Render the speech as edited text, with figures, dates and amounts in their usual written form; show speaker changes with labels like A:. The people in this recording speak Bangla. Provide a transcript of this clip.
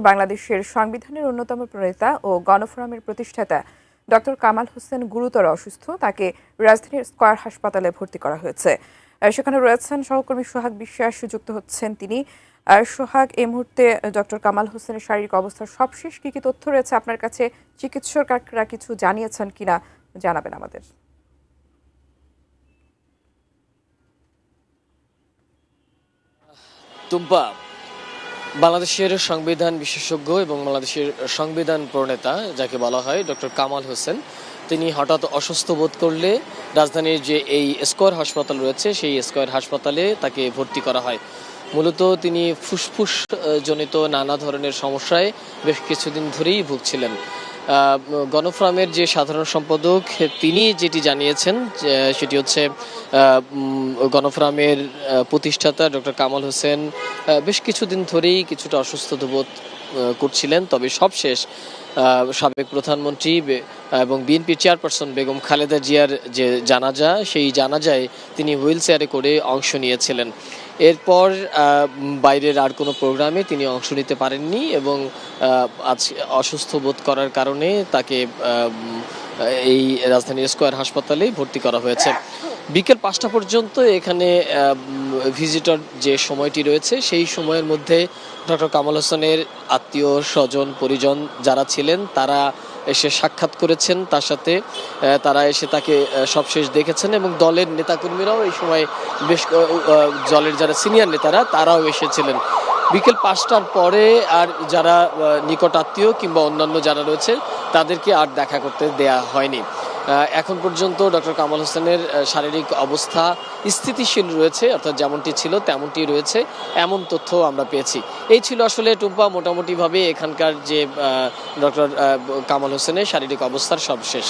A: বাংলাদেশের সংবিধানের অন্যতম প্রণেতা ও গণফোরামের প্রতিষ্ঠাতা ডক্টর কামাল হোসেন গুরুতর অসুস্থ। তাকে রাজধানীর স্কয়ার হাসপাতালে ভর্তি করা হয়েছে। সেখানে রয়েছেন সহকর্মী সোহাগ বিশ্বাস, যুক্ত হচ্ছেন তিনি। সোহাগ, এই মুহূর্তে ডক্টর কামাল হোসেনের শারীরিক অবস্থার সবশেষ কি কি তথ্য রয়েছে আপনার কাছে? চিকিৎসকরা কিছু জানিয়েছেন কিনা জানাবেন আমাদের।
B: টুম্পা, বাংলাদেশের সংবিধান বিশেষজ্ঞ এবং বাংলাদেশের সংবিধান প্রণেতা যাকে বলা হয় ডক্টর কামাল হোসেন, তিনি হঠাৎ অসুস্থ বোধ করলে রাজধানীর যে এই স্কয়ার হাসপাতাল রয়েছে সেই স্কয়ার হাসপাতালে তাকে ভর্তি করা হয়। মূলত তিনি ফুসফুস জনিত নানা ধরনের সমস্যায় বেশ কিছুদিন ধরেই ভুগছিলেন। গণফোরামের যে সাধারণ সম্পাদক তিনি যেটি জানিয়েছেন সেটি হচ্ছে গণফোরামের প্রতিষ্ঠাতা ডক্টর কামাল হোসেন বেশ কিছুদিন ধরেই কিছুটা অসুস্থতা বোধ করছিলেন। তবে সবশেষ সাবেক প্রধানমন্ত্রী এবং বিএনপি চেয়ারপারসন বেগম খালেদা জিয়ার যে জানাজা, সেই জানাজায় তিনি হুইল চেয়ারে করে অংশ নিয়েছিলেন। এরপর বাইরের আর কোনো প্রোগ্রামে তিনি অংশ নিতে পারেননি এবং আজ অসুস্থ বোধ করার কারণে তাকে এই রাজধানীর স্কয়ার হাসপাতালে ভর্তি করা হয়েছে। বিকেল 5টা পর্যন্ত এখানে ভিজিটর যে সময়টি রয়েছে সেই সময়ের মধ্যে ডক্টর কামাল হোসেনের আত্মীয় স্বজন পরিজন যারা ছিলেন তারা এসে সাক্ষাৎ করেছেন তার সাথে। তারা এসে তাকে সবশেষ দেখেছেন এবং দলের নেতাকর্মীরাও এই সময় বেশ দলের যারা সিনিয়র নেতারা তারাও এসেছিলেন। বিকেল 5টার পরে আর যারা নিকট আত্মীয় কিংবা অন্যান্য যারা রয়েছে তাদেরকে আর দেখা করতে দেয়া হয়নি। এখন পর্যন্ত ডক্টর কামাল হোসেনের শারীরিক অবস্থা স্থিতিশীল রয়েছে, অর্থাৎ যেমনটি ছিল তেমনটি রয়েছে, এমন তথ্য আমরা পেয়েছি। এই ছিল আসলে টুম্পা মোটামুটিভাবে এখানকার যে ডক্টর কামাল হোসেনের শারীরিক অবস্থার সবশেষ।